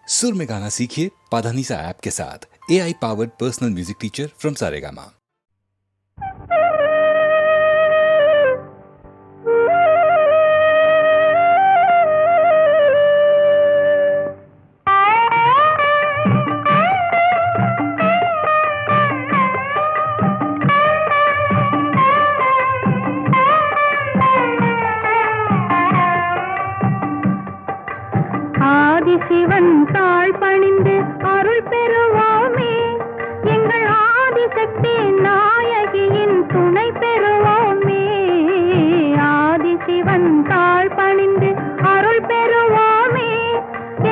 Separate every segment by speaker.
Speaker 1: सुर में गाना सीखिए पाधानीसा ऐप के साथ। AI powered personal music teacher from Saregama.
Speaker 2: Sivan தாழ் பணிந்து அருள் பெறுவோமே, எங்கள் ஆதிசக்தி நாயகியின் துணை பெறுவோமே. ஆதிசிவன் தாழ் பணிந்து அருள் பெறுவோமே,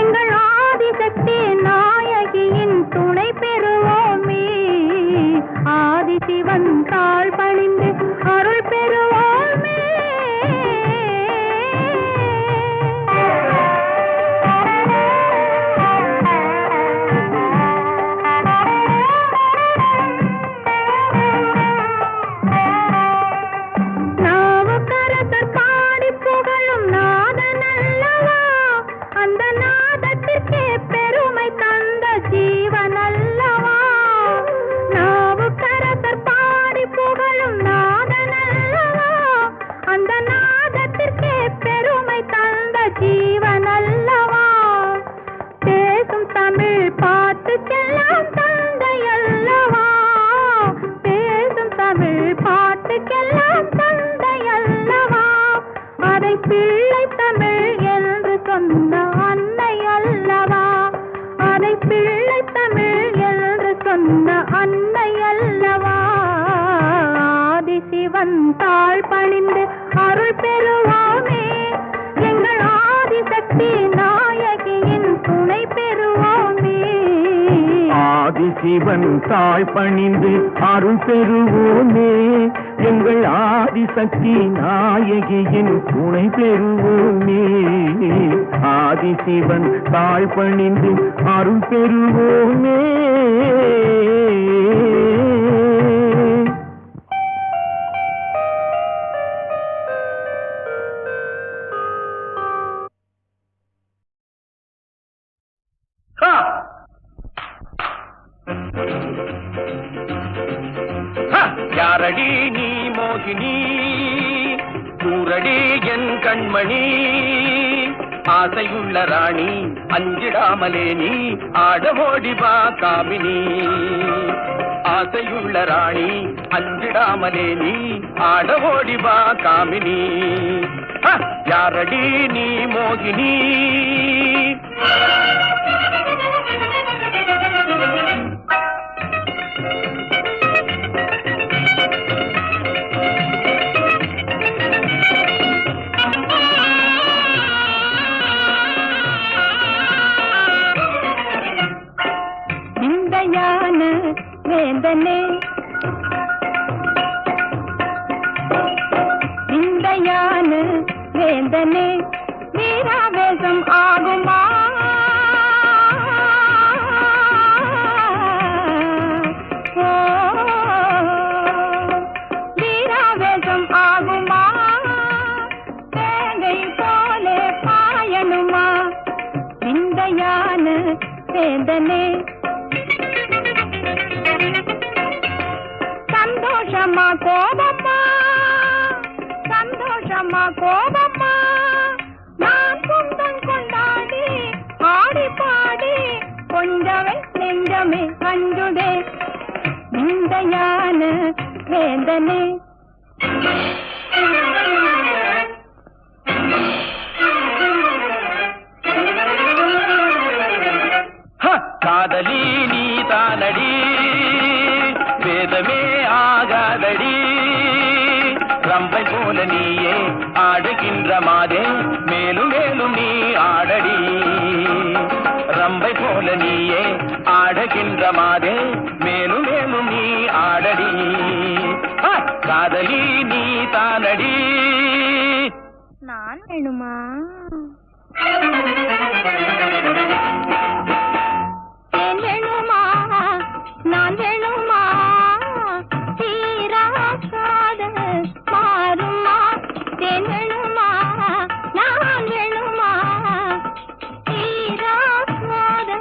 Speaker 2: எங்கள் ஆதிசக்தி நாயகியின் துணை பெறுவோமே. ஆதிசிவன் தாழ் பணிந்து அருள் பெறுவோமே. தாழ் பணிந்து அருள் பெறுவோமே, எங்கள் ஆதிசக்தி நாயகியின் துணை பெறுவோமே.
Speaker 3: ஆதிசிவன் தாழ் பணிந்து அருள் பெறுவோமே, எங்கள் ஆதிசக்தி நாயகியின் துணை பெறுவோமே. ஆதிசிவன் தாழ் பணிந்து அருள் பெறுவோமே.
Speaker 4: யாரடி நீ மோகினி, கூரடி என் கண்மணி, ஆசையுள்ள ராணி அஞ்சிடாமலே நீ ஆடவோடிவா காமினி. ஆசையுள்ள ராணி அஞ்சிடாமலே நீ ஆடவோடிவா காமினி. யாரடி நீ மோகினி.
Speaker 2: வேந்தனே இந்தையான வேந்தனே, வீராவேசம் ஆகுமா? வீராவேசம் ஆகுமா? தேங்கை போலே பாயணுமா? இந்தையான வேந்தனே, சந்தோஷமா கோபமா? சந்தோஷமா கோபமா? நான் சொந்தம் கொண்டாடி ஆடி பாடி கொஞ்சமே நெஞ்சமே அஞ்சுதே. இந்தையான வேந்தனே,
Speaker 4: காதலி நீ தானடி, வேதமே ஆகாதடி. ரம்பை போல நீயே ஆடுகின்ற மாதே, மேலும் மேலும் நீ ஆடடி. ரம்பை போல நீயே ஆடுகின்ற மாதே, மேலும் மேலும் நீ ஆடடி. காதலி நீ தானடி.
Speaker 2: நான் வேணுமா? நான் வேணுமா? தீரா காதல் மாறுமா? தேன் வேணுமா? நான் வேணுமா? தீரா காதல்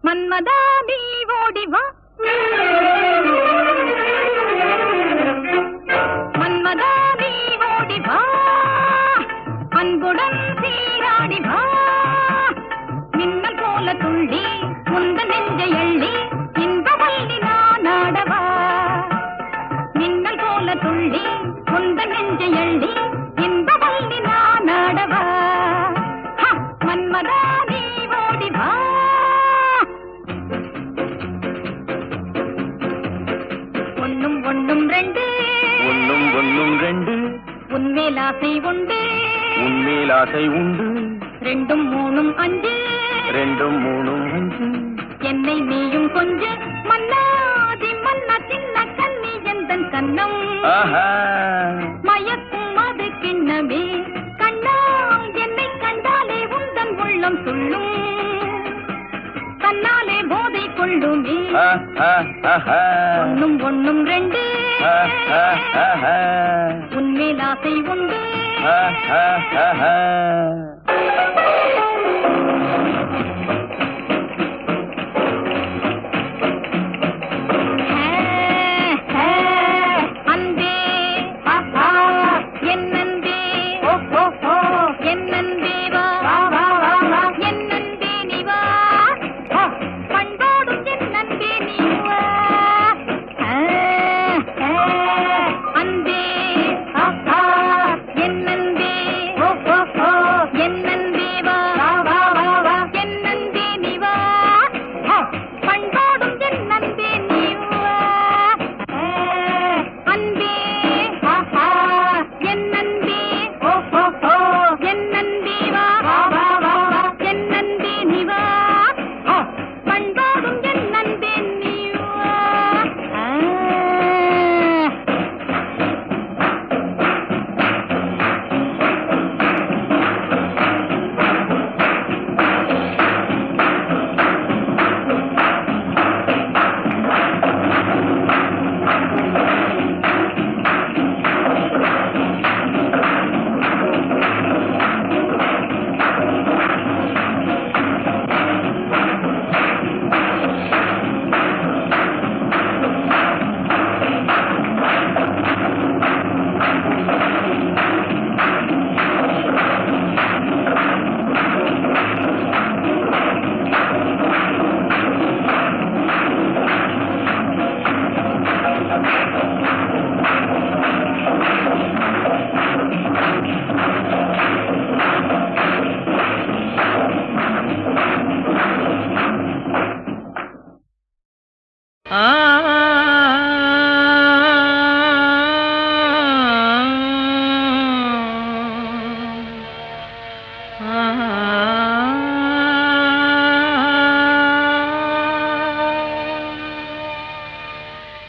Speaker 2: மன்மதா நீ ஓடி வா, மன்மதா நீ ஓடி வா, அன்புடன் சீராடி வா, மின்னல் போல துள்ளி முந்த நெஞ்சை எள்ளி இன்பவல்லி நான் ஆடவா, மின்னல் போல துள்ளி முந்த நெஞ்சை எள்ளி இன்பவல்லி நான் ஆடவா, மன்மதா நீ ஓடி வா. ஒன்னும் ரெண்டு உன்மேல் ஆசை உண்டு,
Speaker 4: உன்மேல் ஆசை உண்டு,
Speaker 2: 2 3 5 என்னை நீயும் கொஞ்சு மன்னாதி மன்னா சின்ன கண்ணி எந்தன் கண்ணம் மயக்கும் அது கிண்ணமே கண்ணா என்னை கண்டாலே உந்தன் உள்ளம் துள்ளும் கண்ணாலே போதை கொள்ளுமே. ஒன்னும் ரெண்டு உன்மேல் ஆசை உண்டு. அன்பே என்னன்பே என்னன்பே வா என்னன்பே நீ வா பண்பாடும் என்னன்பே நீ வா அன்பே என்னன்பே என்னன்பே வா என்னன்பே நீ வா பண்பாடும் என்னன்பே நீ வா அன்பே என்னன்பே என்னன்பே வா என்னன்பே நீ வா பண்பாடும் என்னன்பே நீ வா.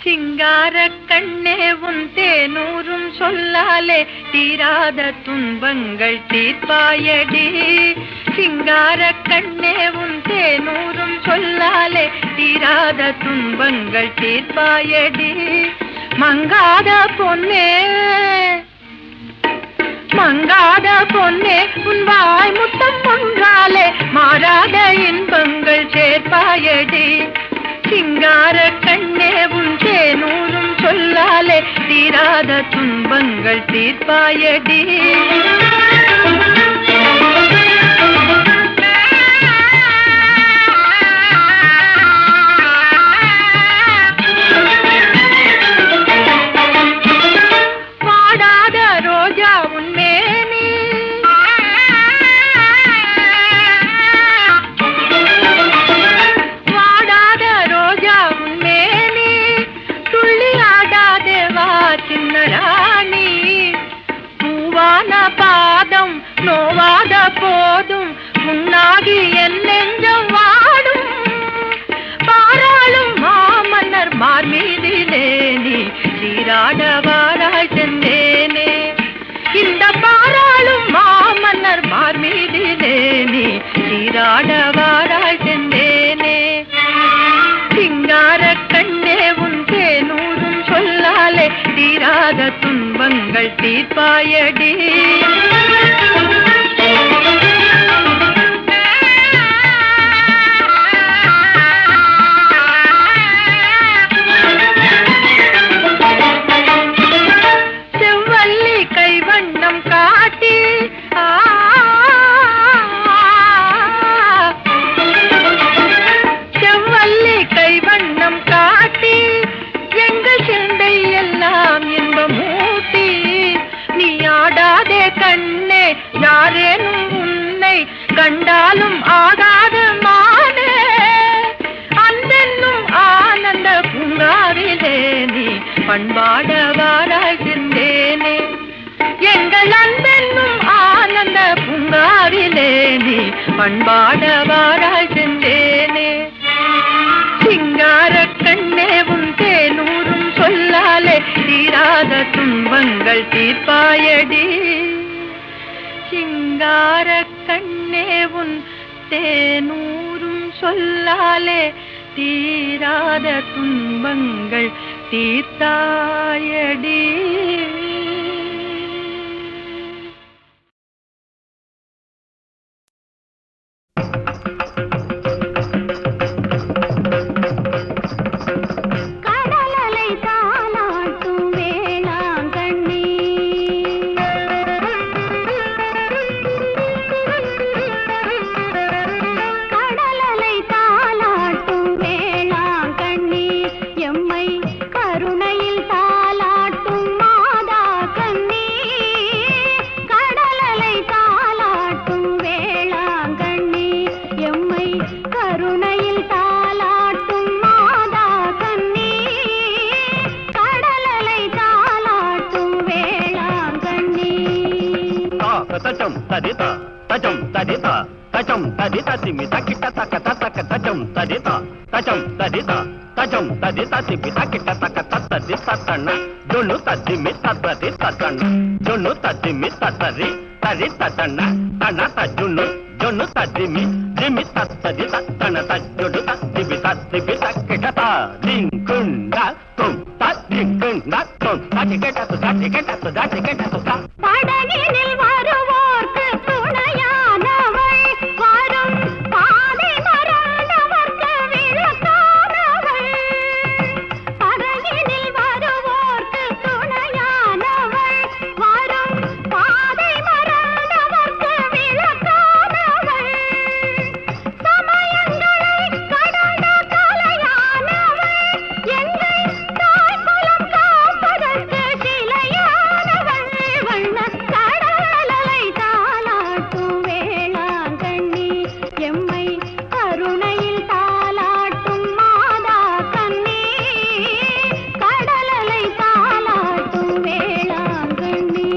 Speaker 5: சிங்கார கண்ணே உன் தேனூரும் சொல்லாலே தீராத துன்பங்கள் தீர்ப்பாயடி. சிங்கார கண்ணே உன் தேனூரும் சொல்லாலே தீராத துன்பங்கள் தீர்ப்பாயடி. மங்காத பொன்னே மங்காத பொன்னே உன் வாய் முத்தம் ஒன்றாலே மாறாத இன்பங்கள் சேர்ப்பாயடி. சிங்கார கண்ணே உன் தேனூரும் சொல்லாலே தீராத துன்பங்கள் தீர்ப்பாயடி. வாடாத ரோஜா உன்மேனி வாடாத ரோஜா உன்மேனி துள்ளி ஆடாதே வா சின்ன ராணி. பூவான பாதம் நோவாத போதும் முன்னாகி என் நெஞ்சம் வாடும். பாராளும் மாமன்னர் மார்மீதிலே நீ சீராட வாராய் சென்றேனே. இந்த பாராளும் மாமன்னர் மார்மீதிலே நீ சீராட வாராய் சென்றேனே. சிங்கார கண்ணே உன் தேனூரும் சொல்லாலே தீராத துன்பங்கள் தீர்ப்பாயடி. மேனி பண்பாடவாராய் சென்றேனே. சிங்கார கண்ணே உன் தேனூரும் சொல்லாலே தீராத துன்பங்கள் தீர்ப்பாயடி. சிங்கார கண்ணே உன் தேனூரும் சொல்லாலே தீராத துன்பங்கள் தீர்த்தாயடி.
Speaker 2: படகினில் வருவோர்க்கு துணையானவள், வரும் பாதை மறந்தவர்க்கு விளக்கானவள். படகினில் வருவோர்க்கு துணையானவள், வரும் பாதை மறந்தவர்க்கு விளக்கானவள். சமயங்களை கடந்த கலையானவள், எங்கள் தாய்குலம் காப்பதற்கு சிலையானவள். வண்ணக் கடலலை தாலாட்டும் வேளாங்கண்ணி, எம்மை கருணையில் தாலாட்டும் மாதா கண்ணி. கடலலை தாலாட்டும் வேளாங்கண்ணி.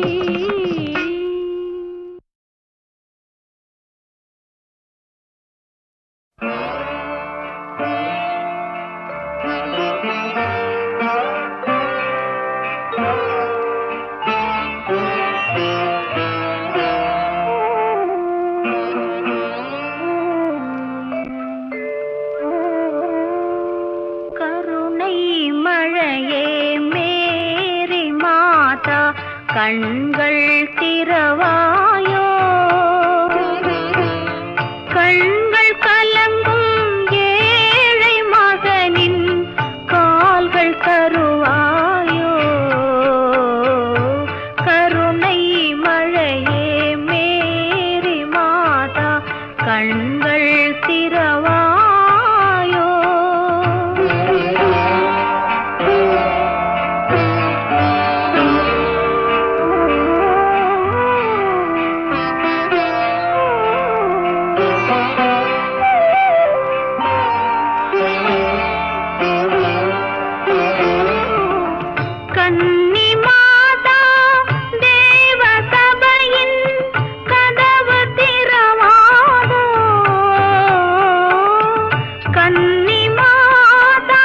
Speaker 2: கருணை மழையே மேரி மாதா, கண்கள் திறவாயோ. கண்கள் கலங்கும் ஏழை மகனின் கால்கள் தருவாயோ. கருணை மழையே மேரி மாதா, கண்கள் திறவாயோ. கன்னி மாதா தேவ சபையின் கதவு திறவாதோ. கன்னி மாதா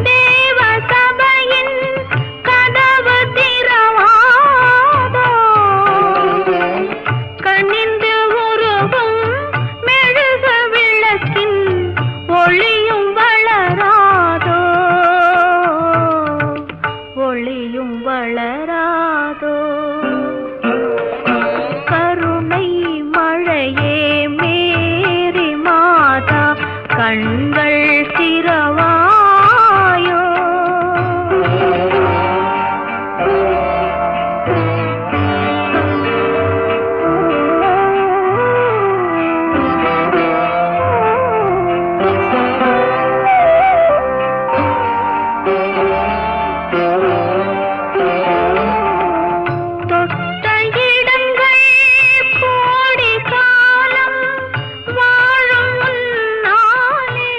Speaker 2: தேவ சபையின் கதவு திறவாதோ. கனிந்து உருகும் மெழுகு விளக்கின் ஒளியும் வளராதோ. ஒளியும் வளராதோ. கருணை மழையே மேரி மாதா, கண்கள் திறவாயோ. தொட்ட இடங்கள் கோடி காலம் வாழும் முன்னாலே,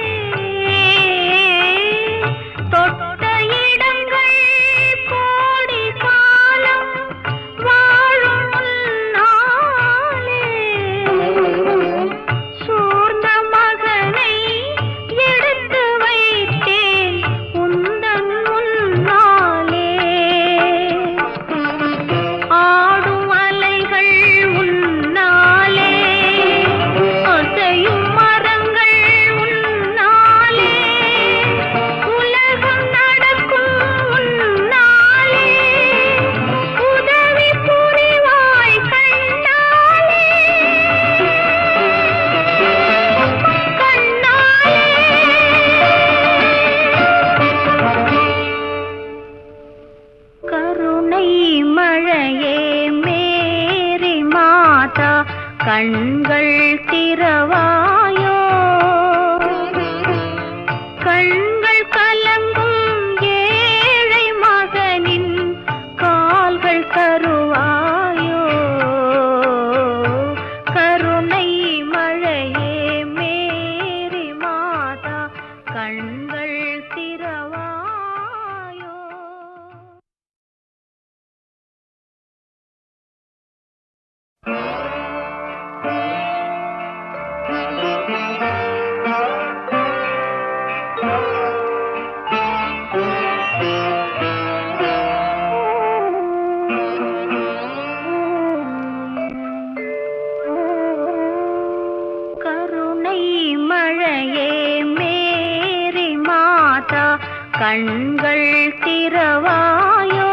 Speaker 2: கண்கள் திறவாயோ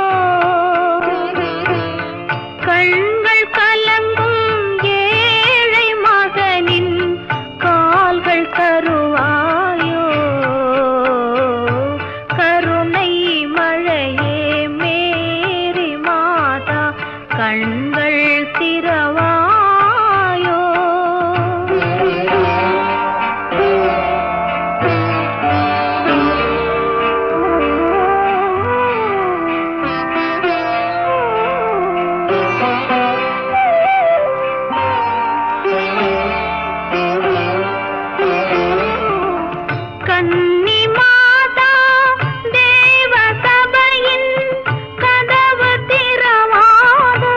Speaker 2: கண்கள் கலங்கும் ஏழை மகனின் கால்கள் தருவாயோ கருணை மழையே மேரி மாதா கண்கள் திறவாயோ கன்னி மாதா தேவ சபையின் கதவு திறவாதோ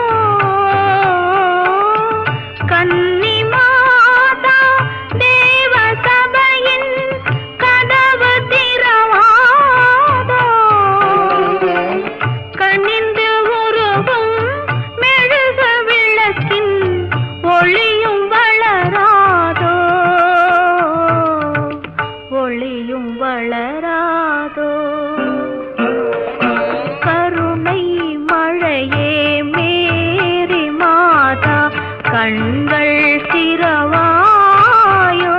Speaker 2: கன்னி மாதா தேவ சபையின் கதவு திறவாதோ கனிந்து உருகும் மெழுகு விளக்கின் ஒளியும் வளராதோ ஒளியும் வளராதோ கருணை மழையே மேரி மாதா கண்கள் திறவாயோ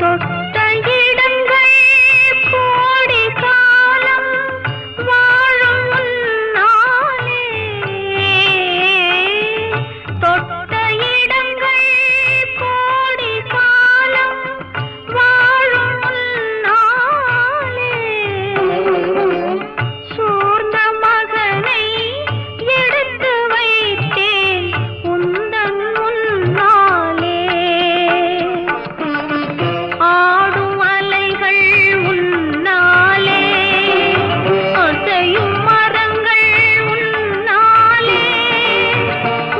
Speaker 2: தொட்ட இடங்கள் கோடி காலம் வாழும் முன்னாலே தொட்ட இடங்கள் கோடி காலம் வாழும் முன்னாலே சோர்ந்த மகனை எடுத்து வைத்தேன் உந்தன் முன்னாலே ஆடும் அலைகள் உன்னாலே அசையும் மரங்கள் உன்னாலே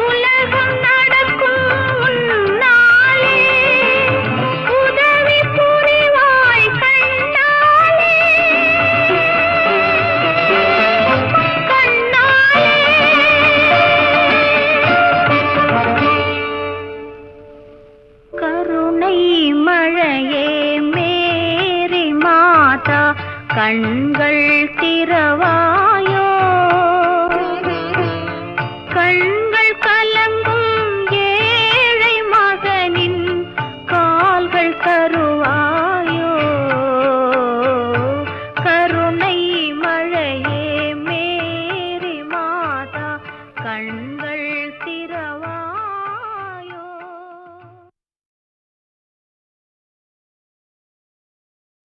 Speaker 2: உலகம் நடக்கும் உன்னாலே உதவி புரிவாய் கண்ணாலே கருணை மழையே மேரி மாதா கண்கள்